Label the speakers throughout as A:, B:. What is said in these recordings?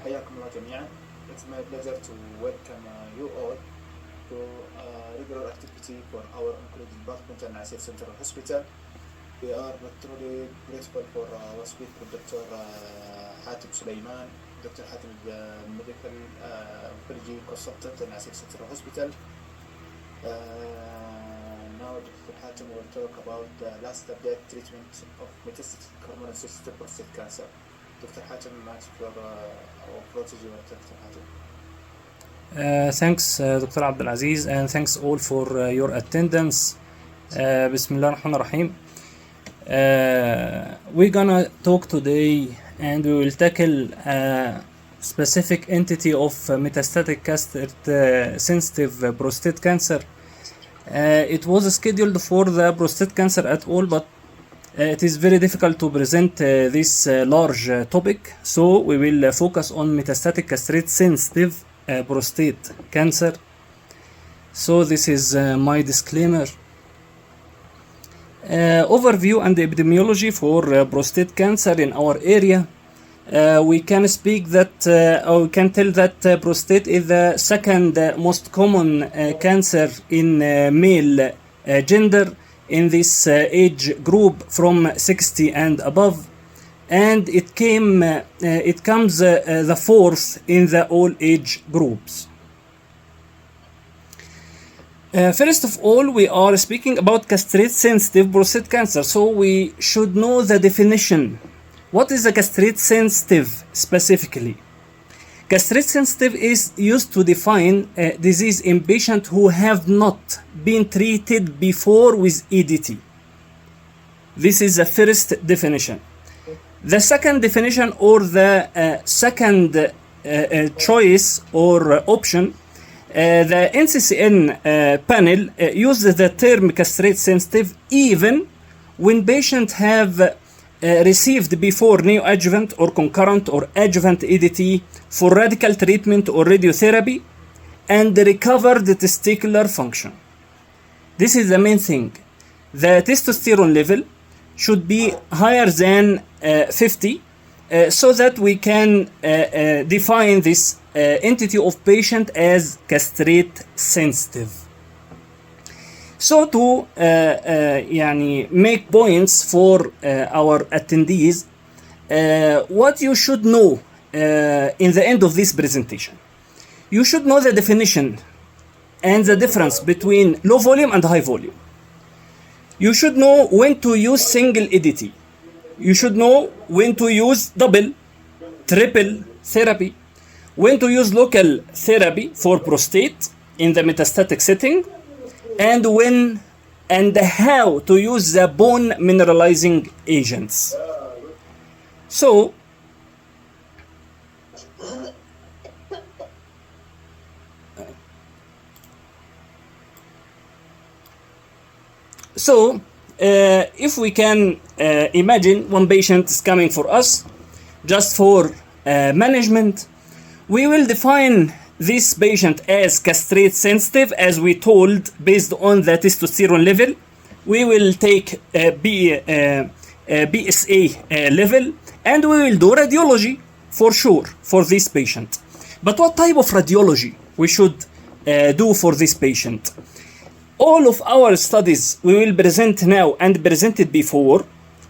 A: حياكم الله جميعا. It's my pleasure to welcome you all to regular activity for our oncology department and ICF Central Hospital. We are truly grateful for our speaker, Dr. Hatim Sulaiman. Dr. Hatim is the medical oncology consultant in ICF Central Hospital. Now Dr. Hatim will talk about the last update treatment of metastatic hormone-associated prostate cancer. Dr. Hatim, much for our procedure, Dr. Hatim.
B: Thanks Dr. Abdulaziz, and thanks all for your attendance. بسم الله الرحمن الرحيم. We're gonna talk today and we will tackle a specific entity of metastatic castrate-sensitive prostate cancer. It was scheduled for the prostate cancer at all, but it is very difficult to present this large topic, so we will focus on metastatic castrate-sensitive prostate cancer. So this is my disclaimer. Overview and epidemiology for prostate cancer in our area. We can speak that, or we can tell that prostate is the second most common cancer in male gender in this age group from 60 and above, and it comes the fourth in the all age groups. First of all, we are speaking about castrate-sensitive prostate cancer, so we should know the definition. What is a castrate-sensitive specifically? Castrate-sensitive is used to define a disease in patients who have not been treated before with EDT. This is the first definition. The second definition, or the second choice or option, the NCCN panel uses the term castrate-sensitive even when patients have received before neoadjuvant or concurrent or adjuvant EDT for radical treatment or radiotherapy and recovered testicular function. This is the main thing. The testosterone level should be higher than 50 so that we can define this entity of patient as castrate sensitive. So to make points for our attendees, what you should know in the end of this presentation. You should know the definition and the difference between low volume and high volume. You should know when to use single EDT. You should know when to use double, triple therapy, when to use local therapy for prostate in the metastatic setting, and when and how to use the bone mineralizing agents. So if we can imagine one patient is coming for us just for management, we will define this patient as castrate sensitive, as we told, based on the testosterone level. We will take BSA level, and we will do radiology for sure for this patient. But what type of radiology we should do for this patient? All of our studies we will present now and presented before,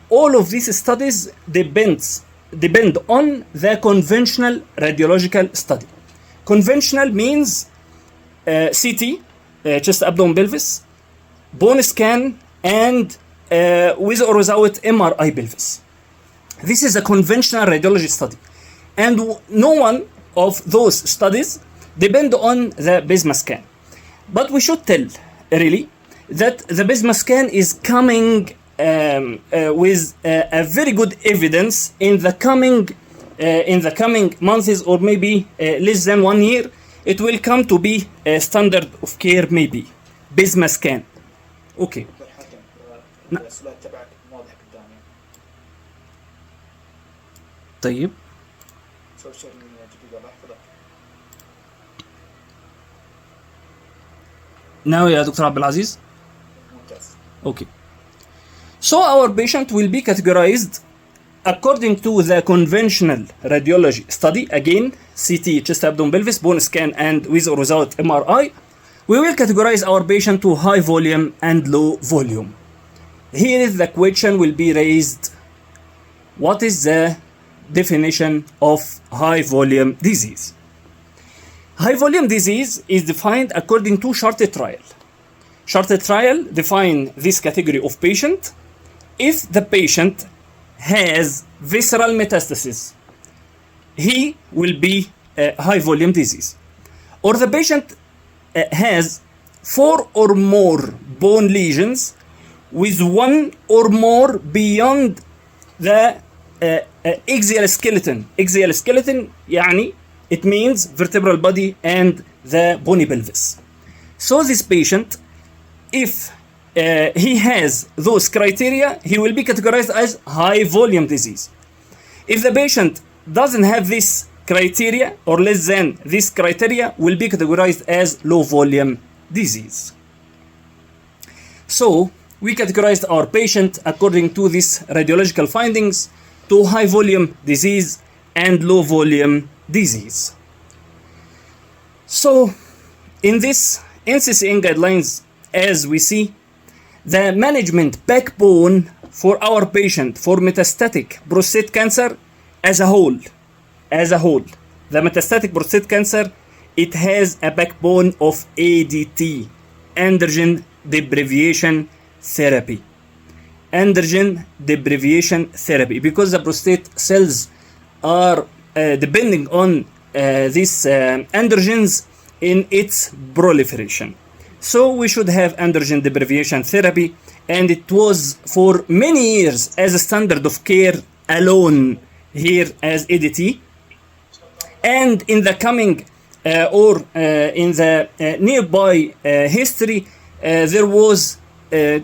B: all of these studies depend on the conventional radiological study. Conventional means CT, chest, abdomen, pelvis, bone scan, and with or without MRI pelvis. This is a conventional radiology study, and no one of those studies depend on the BSMA scan. But we should tell really that the BSMA scan is coming with a very good evidence in the coming months, or maybe less than 1 year. It will come to be a standard of care, maybe BSMA scan. Okay.
A: السلايد تبعك واضح قدامي.
B: طيب.
A: سوي شير من جديد الله يحفظك.
B: Now يا دكتور عبد العزيز.
A: ممتاز.
B: Okay. So our patient will be categorized according to the conventional radiology study, again, CT, chest, abdomen, pelvis, bone scan, and with or without MRI, we will categorize our patient to high volume and low volume. Here is the question will be raised. What is the definition of high volume disease? High volume disease is defined according to short trial. Short trial define this category of patient if the patient has visceral metastasis. He will be a high volume disease. Or the patient has 4 or more bone lesions with 1 or more beyond the axial skeleton. Axial skeleton يعني it means vertebral body and the bony pelvis. So this patient, if he has those criteria, he will be categorized as high volume disease. If the patient doesn't have this criteria or less than this criteria, will be categorized as low volume disease. So we categorized our patient according to these radiological findings to high volume disease and low volume disease. So in this NCCN guidelines, as we see, the management backbone for our patient for metastatic prostate cancer as a whole, the metastatic prostate cancer, it has a backbone of ADT, androgen deprivation therapy. Androgen deprivation therapy, because the prostate cells are depending on these androgens in its proliferation. So we should have androgen deprivation therapy, and it was for many years as a standard of care alone here as ADT. And in the coming in the nearby history, there was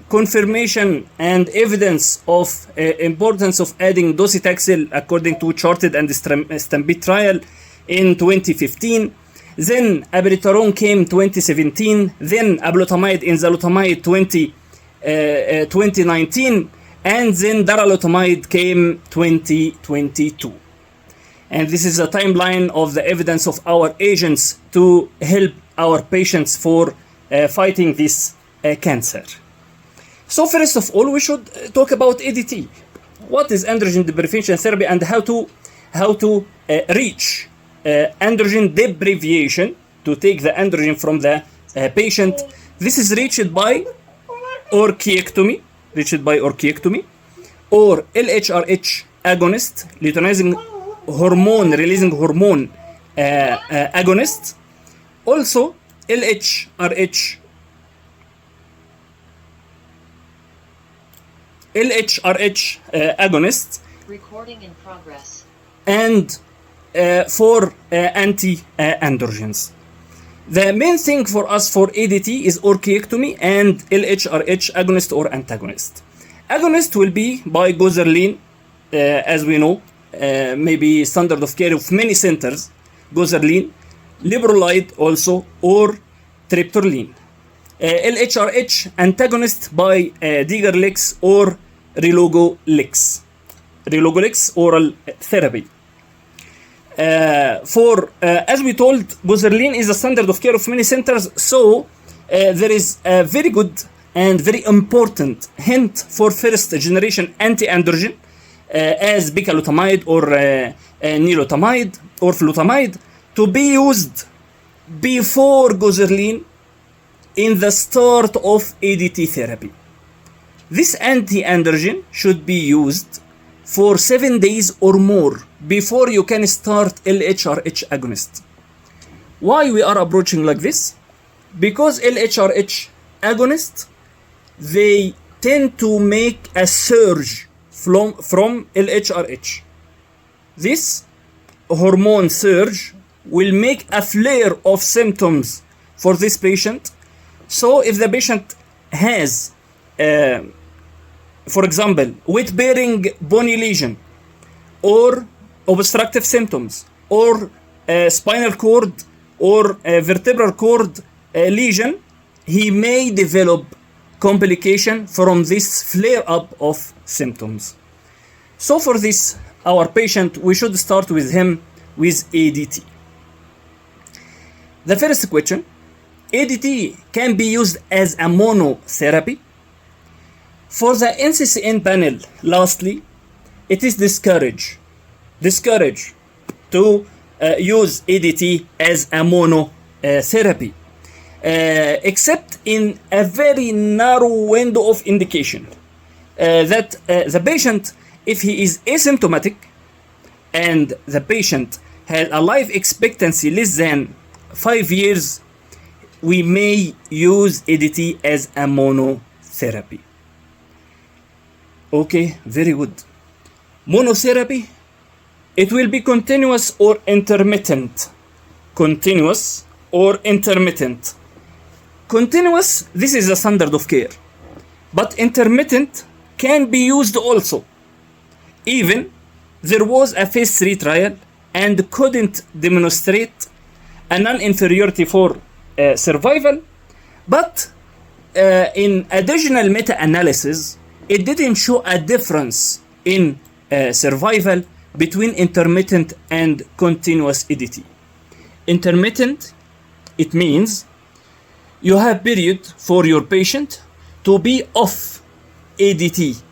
B: confirmation and evidence of importance of adding docetaxel according to charted and stampede trial in 2015. Then abiraterone came 2017. Then ablutamide enzalutamide 2019, and then darolutamide came 2022. And this is a timeline of the evidence of our agents to help our patients for fighting this cancer. So first of all, we should talk about ADT. What is androgen deprivation therapy and how to reach androgen deprivation, to take the androgen from the patient. This is reached by orchiectomy, or LHRH agonist, luteinizing hormone, releasing hormone agonist. Also LHRH agonist.
C: Recording in progress.
B: And for anti-androgens. The main thing for us for ADT is orchiectomy and LHRH agonist or antagonist. Agonist will be by gozerline, as we know, maybe standard of care of many centers, gozerline, liberolide also, or triptorelin. LHRH antagonist by Digerlex or Relugolix oral therapy. As we told, gozerline is the standard of care of many centers, so there is a very good and very important hint for first generation anti-androgen as bicalutamide or nilotamide or flutamide to be used before gozerline in the start of ADT therapy. This anti-androgen should be used for 7 days or more before you can start LHRH agonist. Why we are approaching like this? Because LHRH agonists, they tend to make a surge from LHRH. This hormone surge will make a flare of symptoms for this patient. So if the patient has, for example, weight-bearing bony lesion, or obstructive symptoms, or spinal cord or vertebral cord lesion, he may develop complication from this flare-up of symptoms. So for this, our patient, we should start with him with ADT. The first question, ADT can be used as a monotherapy. For the NCCN panel, lastly, it is discouraged to use ADT as a monotherapy, except in a very narrow window of indication that the patient, if he is asymptomatic and the patient has a life expectancy less than 5 years, we may use ADT as a monotherapy. Okay, very good. Monotherapy, it will be continuous or intermittent. Continuous or intermittent. Continuous, this is the standard of care. But intermittent can be used also. Even there was a phase 3 trial and couldn't demonstrate a non-inferiority for survival, but in additional meta-analysis, it didn't show a difference in survival between intermittent and continuous ADT. Intermittent, it means you have period for your patient to be off ADT.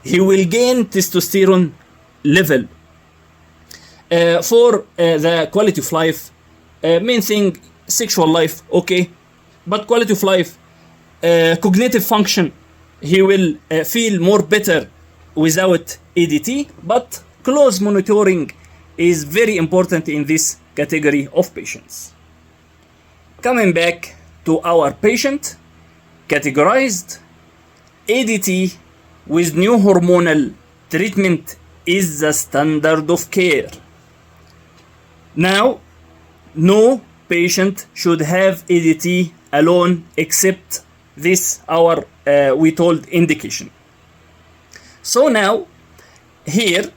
B: He will gain testosterone level. For the quality of life, main thing, sexual life, okay, but quality of life, cognitive function, he will feel more better without ADT, but close monitoring is very important in this category of patients. Coming back to our patient, categorized, ADT with new hormonal treatment is the standard of care. Now, no patient should have ADT alone except this our we told indication. So now here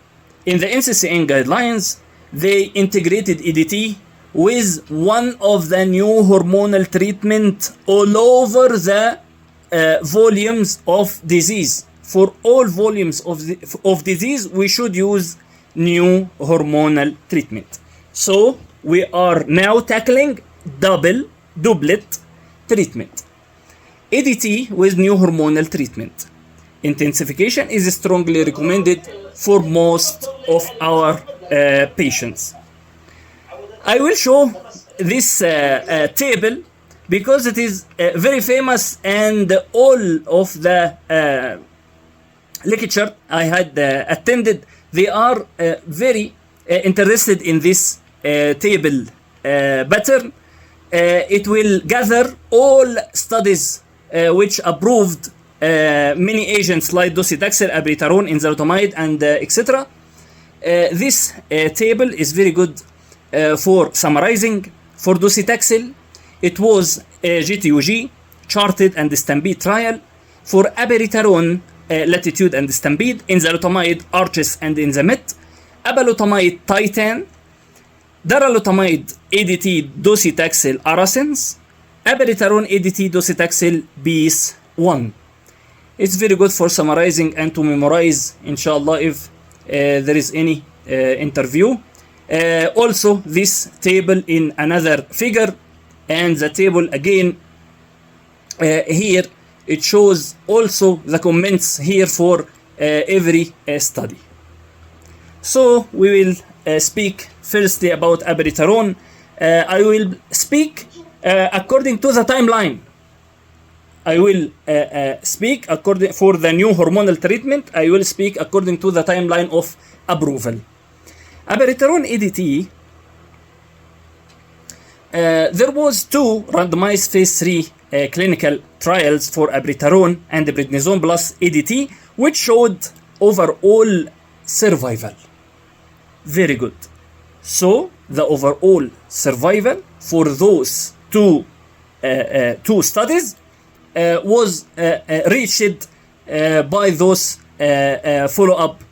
B: in the NCCN guidelines, they integrated ADT with one of the new hormonal treatment all over the volumes of disease. For all volumes of disease, we should use new hormonal treatment. So we are now tackling doublet treatment. ADT with new hormonal treatment. Intensification is strongly recommended for most of our patients. I will show this table because it is very famous, and all of the lecture I had attended, they are very interested in this table pattern. It will gather all studies which approved many agents like docetaxel, abiraterone, enzalutamide, and etc. This table is very good for summarizing. For docetaxel, it was GTUG, charted and stampede trial. For abiraterone, latitude and stampede. Enzalutamide, arches and enzamet. Apalutamide, titan. Darolutamide, ADT, docetaxel, aracens. Abiraterone, ADT, docetaxel, BIS 1. It's very good for summarizing and to memorize, inshallah, if there is any interview. Also, this table in another figure, and the table again here, it shows also the comments here for every study. So we will speak firstly about abiraterone. I will speak according to the timeline. I will speak according for the new hormonal treatment. I will speak according to the timeline of approval. Abiraterone ADT. There was 2 randomized phase 3 clinical trials for abiraterone and prednisone plus ADT, which showed overall survival. Very good. So the overall survival for those two studies was reached by those follow-up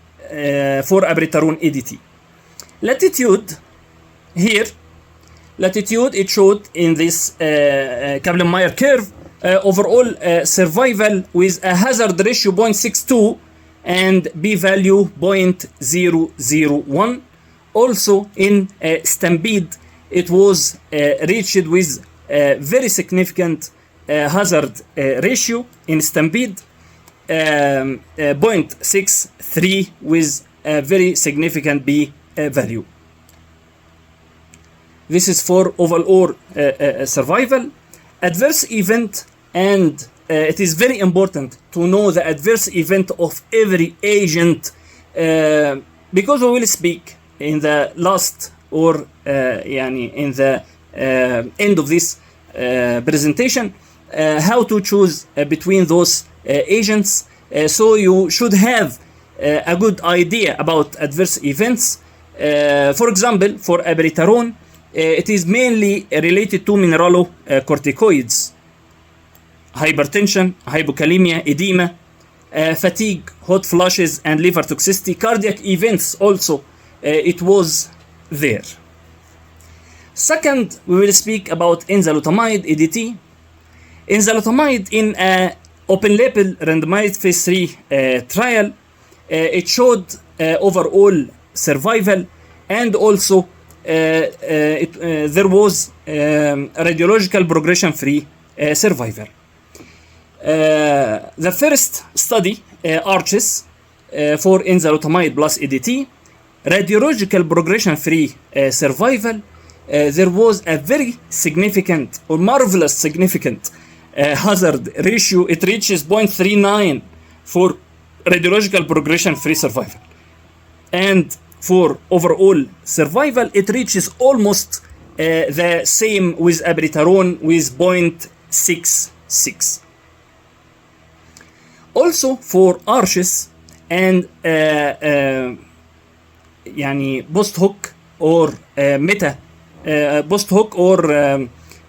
B: for abiraterone ADT. Latitude here, latitude it showed in this Kaplan-Meier curve overall survival with a hazard ratio 0.62 and p-value 0.001. Also in Stampede, it was reached with a very significant hazard ratio in Stampede, 0.63 with a very significant p-value. This is for overall survival. Adverse event, and it is very important to know the adverse event of every agent, because we will speak in the last or in the end of this presentation how to choose between those agents. So you should have a good idea about adverse events. For example, for abiraterone, it is mainly related to mineralocorticoids, hypertension, hypokalemia, edema, fatigue, hot flushes, and liver toxicity. Cardiac events also, it was there. Second, we will speak about enzalutamide, EDT. Enzalutamide in an open-label randomized phase 3 trial, it showed overall survival, and also there was radiological progression-free survival. The first study, ARCHES, for enzalutamide plus EDT, radiological progression-free survival, there was a very significant or marvelous significant hazard ratio. It reaches 0.39 for radiological progression-free survival. And for overall survival, it reaches almost the same with abiraterone with 0.66. Also for ARCHES and post hoc or meta post hoc, or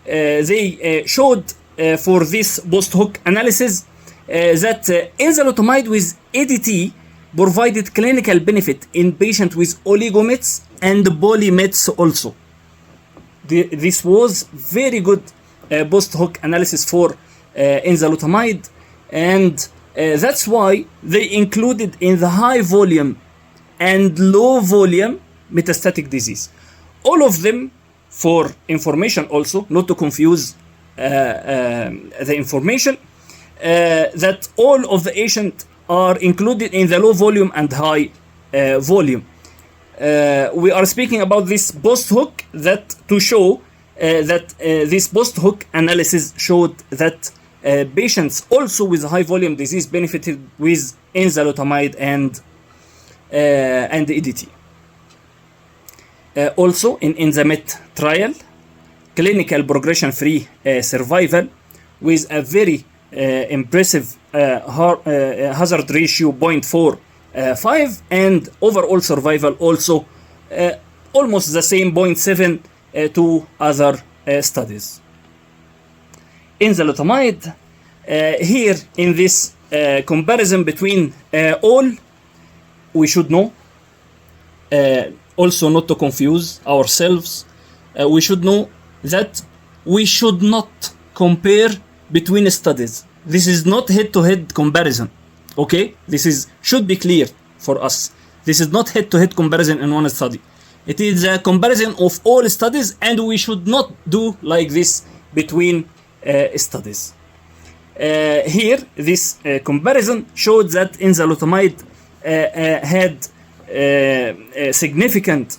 B: they showed for this post hoc analysis that enzalutamide with EDT provided clinical benefit in patients with oligomets and polymets also. This was very good post hoc analysis for enzalutamide, and that's why they included in the high volume and low volume metastatic disease. All of them, for information also, not to confuse the information, that all of the agents are included in the low volume and high volume. We are speaking about this post hoc that to show that this post hoc analysis showed that patients also with high volume disease benefited with enzalutamide and EDT. Also in ENZAMET trial, clinical progression-free survival with a very impressive hazard ratio 0.45, and overall survival also almost the same 0.7 to other studies. Enzalutamide, here in this comparison between all, we should know, also not to confuse ourselves, we should know that we should not compare between studies. This is not head-to-head comparison, okay? This should be clear for us. This is not head-to-head comparison in one study. It is a comparison of all studies, and we should not do like this between studies. Here, this comparison showed that enzalutamide had significant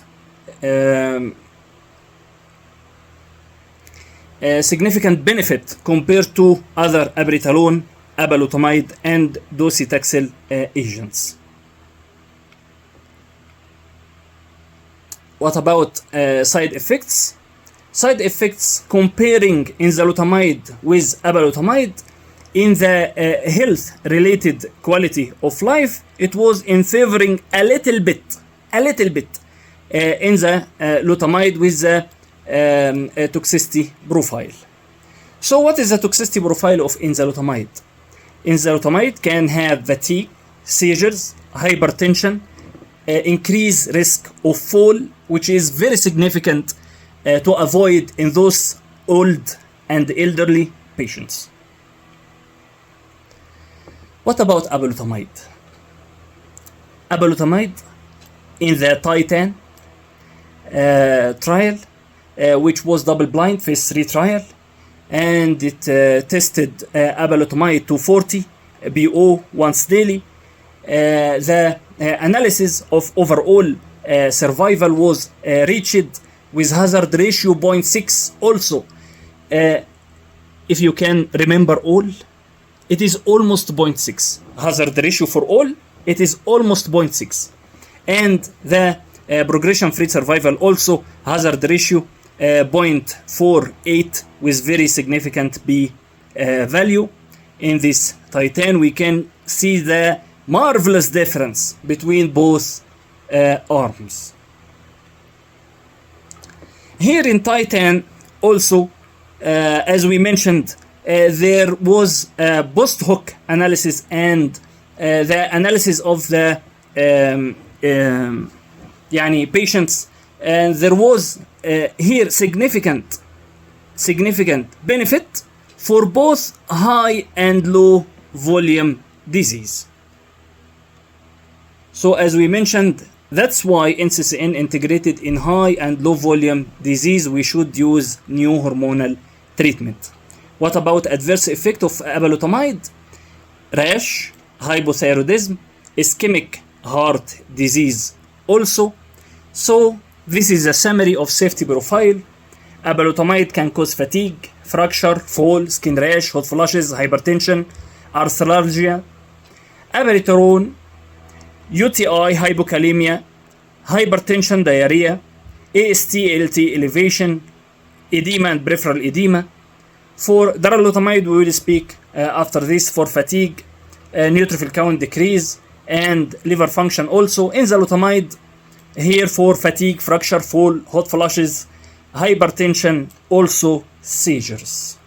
B: benefit compared to other abiraterone, apalutamide, and docetaxel agents. What about side effects? Side effects comparing enzalutamide with apalutamide in the health-related quality of life, it was in favoring a little bit enzalutamide with the toxicity profile. So what is the toxicity profile of enzalutamide? Enzalutamide can have fatigue, seizures, hypertension, increased risk of fall, which is very significant to avoid in those old and elderly patients. What about apalutamide? apalutamide in the Titan trial, which was double-blind phase 3 trial, and it tested apalutamide 240 BO once daily. The analysis of overall survival was reached with hazard ratio 0.6 also. If you can remember all, it is almost 0.6. Hazard ratio for all, it is almost 0.6. And the progression-free survival also hazard ratio 0.48 with very significant B value. In this Titan, we can see the marvelous difference between both arms. Here in Titan also, as we mentioned, there was a post hoc analysis and the analysis of the patients, and there was here significant benefit for both high and low volume disease. So as we mentioned, that's why NCCN integrated in high and low volume disease we should use new hormonal treatment. What about adverse effect of apalutamide? Rash, hypothyroidism, ischemic heart disease also. So this is a summary of safety profile. Apalutamide can cause fatigue, fracture, fall, skin rash, hot flushes, hypertension, arthralgia. Abiraterone, UTI, hypokalemia, hypertension, diarrhea, AST, ALT elevation, edema and peripheral edema. For darolutamide, we will speak after this for fatigue, neutrophil count decrease, and liver function also. Enzalutamide, here for fatigue, fracture, fall, hot flushes, hypertension, also seizures.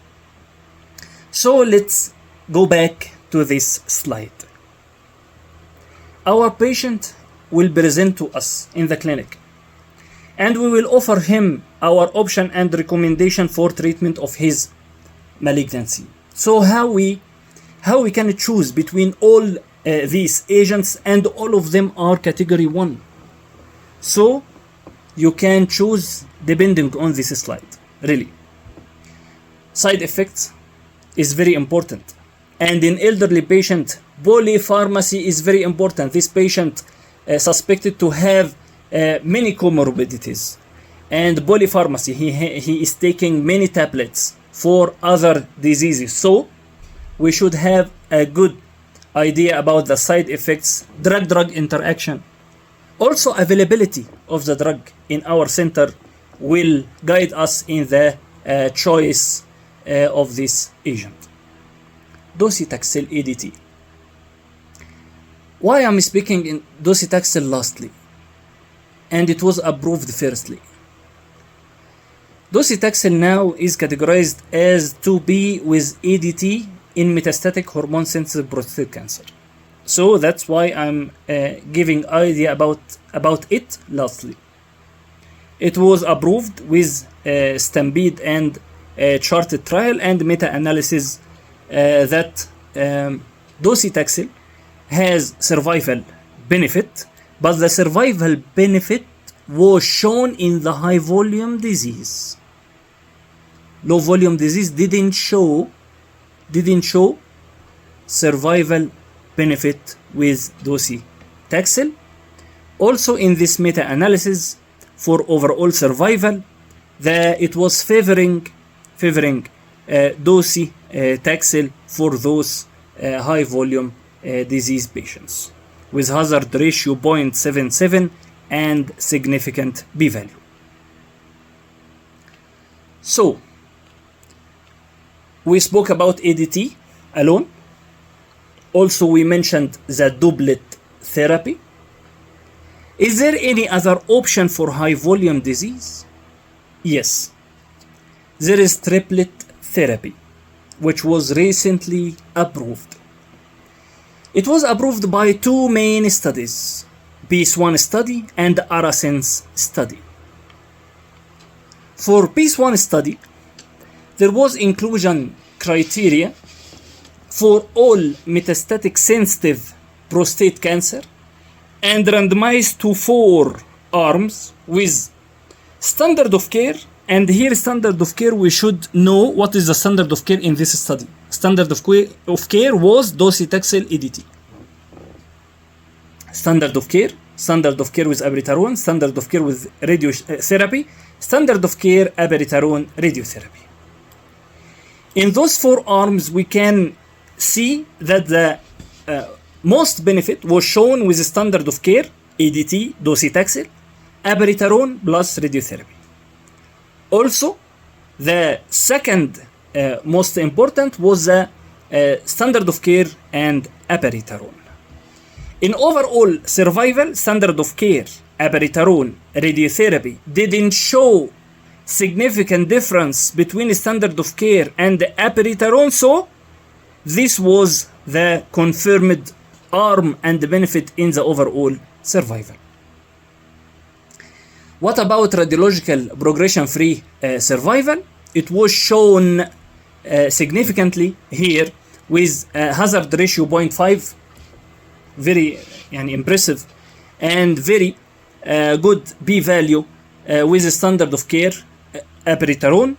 B: So let's go back to this slide. Our patient will present to us in the clinic, and we will offer him our option and recommendation for treatment of his malignancy. So how we can choose between all these agents, and all of them are category 1. So you can choose depending on this slide, really. Side effects is very important, and in elderly patient, polypharmacy is very important. This patient suspected to have many comorbidities, and polypharmacy, he is taking many tablets for other diseases. So we should have a good idea about the side effects, drug-drug interaction. Also, availability of the drug in our center will guide us in the choice of this agent. Docetaxel ADT. Why I'm speaking in docetaxel lastly, and it was approved firstly. Docetaxel now is categorized as 2B with ADT in metastatic hormone sensitive prostate cancer. So that's why I'm giving idea about it lastly. It was approved with Stampede and charted trial and meta-analysis that docetaxel has survival benefit, but the survival benefit was shown in the high volume disease. Low volume disease didn't show survival benefit with docetaxel. Also in this meta-analysis for overall survival, it was favoring docetaxel for those high volume disease patients with hazard ratio 0.77 and significant p-value. So we spoke about ADT alone. Also we mentioned the doublet therapy. Is there any other option for high volume disease? Yes, there is triplet therapy, which was recently approved. It was approved by two main studies, PEACE-1 study and ARASENS study. For PEACE-1 study, there was inclusion criteria for all metastatic sensitive prostate cancer and randomized to 4 arms with standard of care. And here standard of care, we should know what is the standard of care in this study. Standard of care was docetaxel EDT. Standard of care with abiraterone, standard of care with radiotherapy, standard of care abiraterone radiotherapy. In those 4 arms, we can see that the most benefit was shown with the standard of care, EDT, docetaxel, abiraterone plus radiotherapy. Also, the second most important was the standard of care and abiraterone. In overall survival, standard of care, abiraterone, radiotherapy didn't show significant difference between standard of care and the abiraterone, so this was the confirmed arm and the benefit in the overall survival. What about radiological progression-free survival? It was shown significantly here with hazard ratio 0.5, very impressive, and very good p-value with the standard of care abiraterone.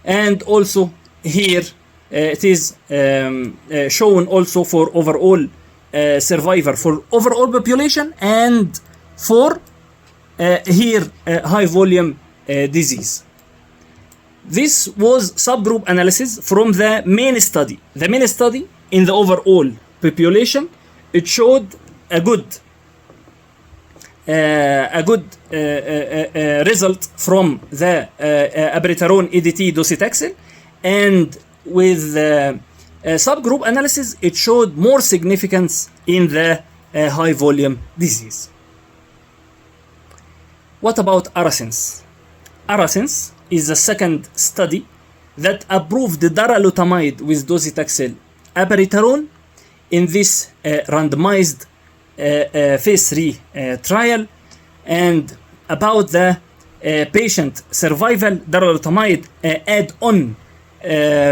B: And also here it is shown also for overall survivor for overall population and for here high volume disease. This was subgroup analysis from the main study. The main study in the overall population, it showed a good result from the abiraterone EDT docetaxel, and with subgroup analysis, it showed more significance in the high volume disease. What about Arasens? Arasens is the second study that approved the darolutamide with docetaxel abiraterone in this randomized phase 3 trial. And about the patient survival, darolutamide add-on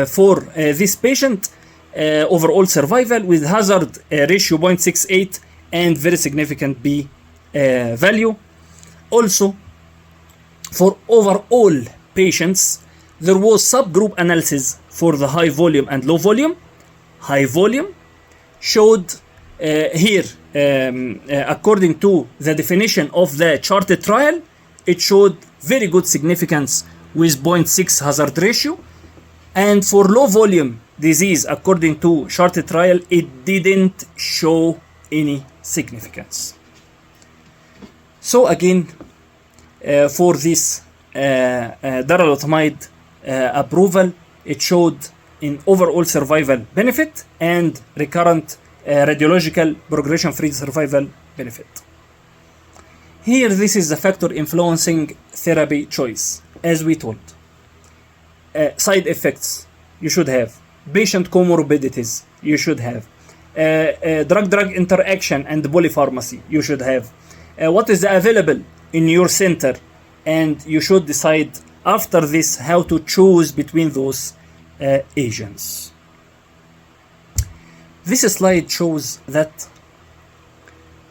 B: for this patient overall survival with hazard ratio 0.68 and very significant B value. Also, for overall patients, there was subgroup analysis for the high volume and low volume. High volume showed here, according to the definition of the charted trial, it showed very good significance with 0.6 hazard ratio. And for low volume disease, according to charted trial, it didn't show any significance. So again, for this darolutamide approval, it showed in overall survival benefit and recurrent radiological progression-free survival benefit. Here, this is the factor influencing therapy choice, as we told. Side effects you should have, patient comorbidities you should have, drug-drug interaction and polypharmacy you should have, what is available in your center, and you should decide after this how to choose between those agents. This slide shows that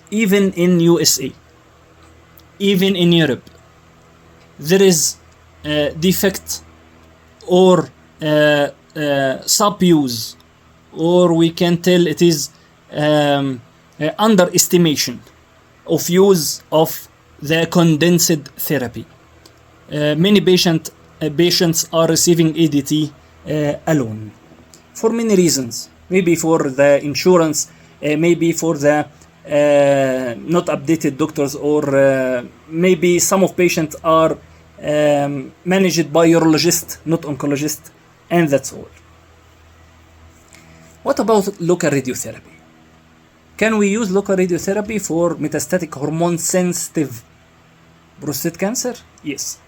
B: even in USA, even in Europe, there is defect or sub-use, or we can tell it is underestimation of use of the condensed therapy. Many patients are receiving EDT alone for many reasons. Maybe for the insurance, maybe for the not updated doctors, or maybe some of patients are managed by urologist, not oncologist, and that's all. What about local radiotherapy? Can we use local radiotherapy for metastatic hormone-sensitive prostate cancer? Yes.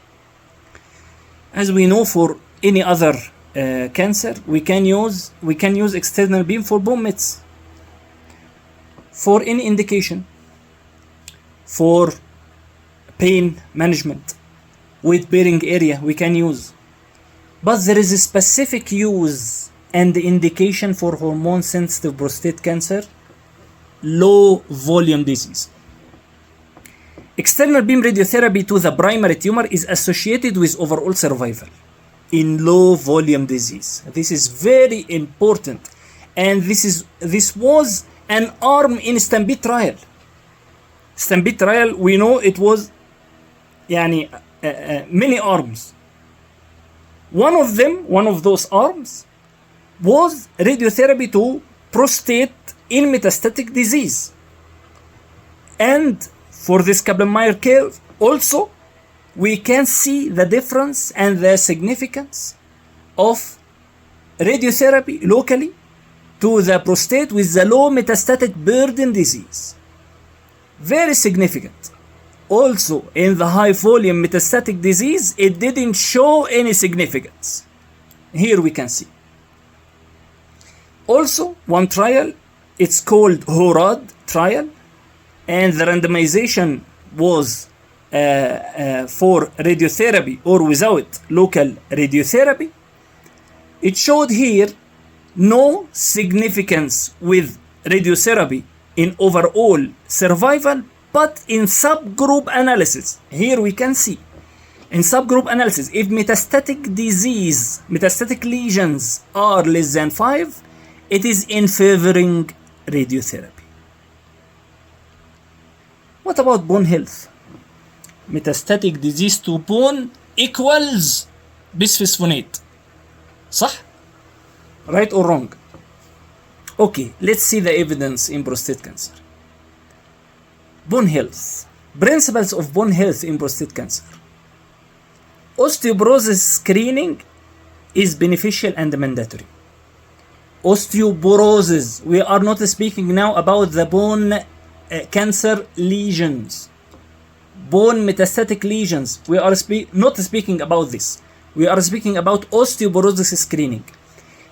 B: As we know, for any other cancer, we can use external beam for bone mets. For any indication, for pain management, weight-bearing area, we can use. But there is a specific use and indication for hormone-sensitive prostate cancer, low volume disease. external beam radiotherapy to the primary tumor is associated with overall survival in low volume disease. This is very important, and this was an arm in Stampede trial. Stampede trial, we know it was يعني many arms. One of those arms was radiotherapy to prostate in metastatic disease. And for this Kaplan-Meier curve also we can see the difference and the significance of radiotherapy locally to the prostate with the low metastatic burden disease. Very significant. Also in the high volume metastatic disease it didn't show any significance. Here we can see. Also one trial, it's called HORAD trial, and the randomization was for radiotherapy or without local radiotherapy. It showed here no significance with radiotherapy in overall survival, but in subgroup analysis, here we can see in subgroup analysis, if metastatic disease, metastatic lesions are less than 5, it is in favoring radiotherapy. What about bone health? Metastatic disease to bone equals bisphosphonate. صح? Right or wrong? Okay, let's see the evidence in prostate cancer. Bone health. Principles of bone health in prostate cancer. Osteoporosis screening is beneficial and mandatory. Osteoporosis, we are not speaking now about the bone cancer lesions, bone metastatic lesions. We are not speaking about this. We are speaking about osteoporosis screening.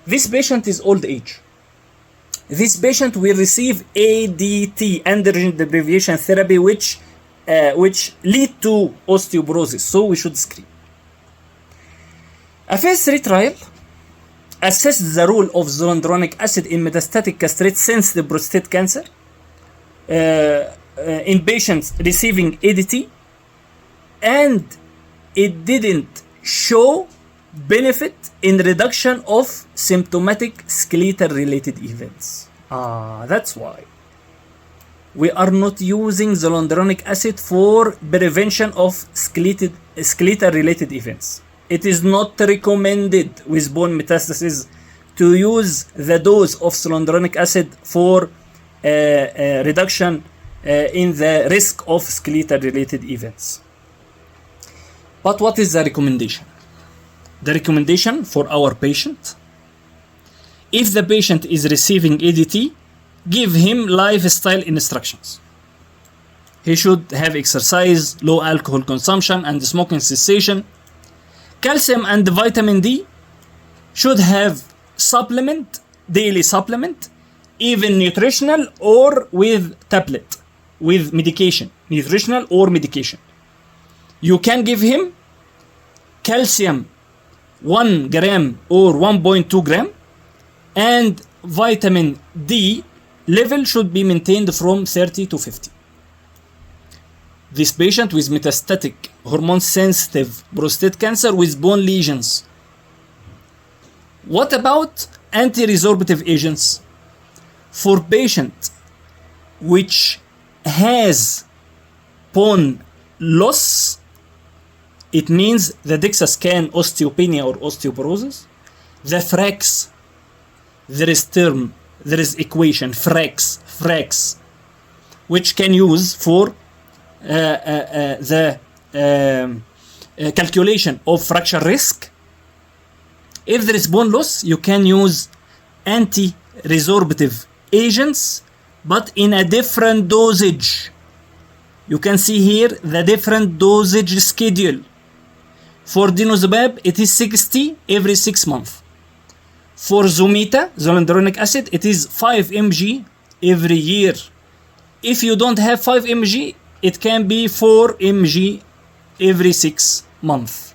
B: This patient is old age. This patient will receive ADT, androgen deprivation therapy, which lead to osteoporosis. So we should screen. A phase 3 trial assessed the role of zoledronic acid in metastatic castrate-sensitive prostate cancer in patients receiving ADT, and it didn't show benefit in reduction of symptomatic skeletal related events. That's why we are not using zoledronic acid for prevention of skeletal related events. It is not recommended with bone metastasis to use the dose of zoledronic acid for reduction in the risk of skeletal related events. But what is the recommendation? The recommendation for our patient: if the patient is receiving ADT, give him lifestyle instructions. He should have exercise, low alcohol consumption, and smoking cessation. Calcium and vitamin D should have supplement, daily supplement, even nutritional or with tablet, with medication, nutritional or medication. You can give him calcium 1 gram or 1.2 gram, and vitamin D level should be maintained from 30 to 50. This patient with metastatic hormone sensitive prostate cancer with bone lesions. What about anti-resorptive agents? For patient which has bone loss, it means the DEXA scan osteopenia or osteoporosis, the FRAX, there is equation FRAX, which can use for the calculation of fracture risk. If there is bone loss, you can use anti-resorptive agents, but in a different dosage. You can see here the different dosage schedule. For denosumab, it is 60 every 6 months. For Zometa, zoledronic acid, it is 5 mg every year. If you don't have 5 mg, it can be 4 mg every 6 months.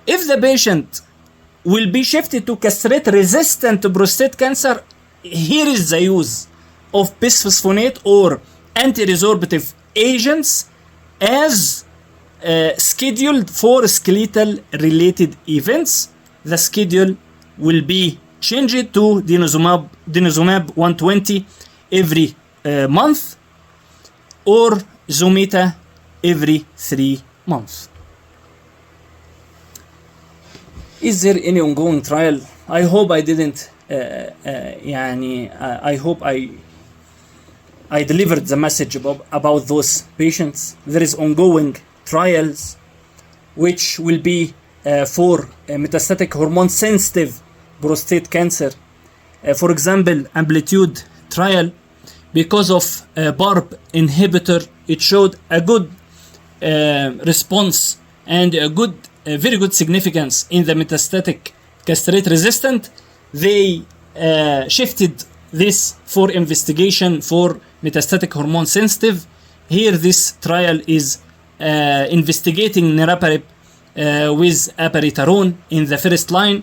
B: If the patient will be shifted to castrate-resistant prostate cancer, here is the use of bisphosphonate or anti-resorptive agents as scheduled for skeletal related events. The schedule will be changed to denosumab 120 every month or Zometa every 3 months. Is there any ongoing trial? I hope I didn't I hope I delivered the message about those patients. There is ongoing trials which will be for metastatic hormone sensitive prostate cancer. For example, amplitude trial, because of PARP inhibitor, it showed a good response and a very good significance in the metastatic castrate resistant. They shifted this for investigation for metastatic hormone sensitive. Here this trial is investigating niraparib with abiraterone in the first line.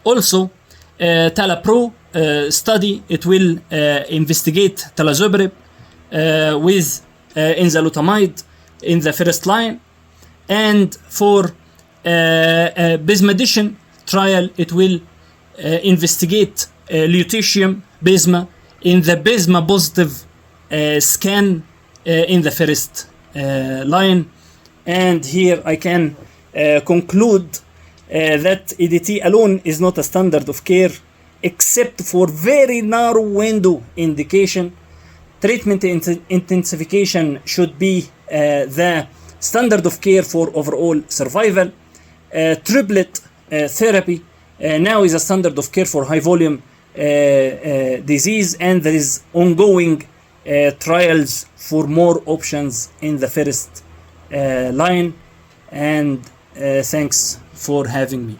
B: Also TALAPRO study, it will investigate talazoparib with enzalutamide in the first line. And for bismutation trial, it will investigate lutetium bisma in the bisma positive scan in the first line. And here I can conclude that EDT alone is not a standard of care except for very narrow window indication. Treatment intensification should be the standard of care for overall survival. Triplet therapy now is a standard of care for high volume disease, and there is ongoing trials for more options in the first line. And thanks for having me.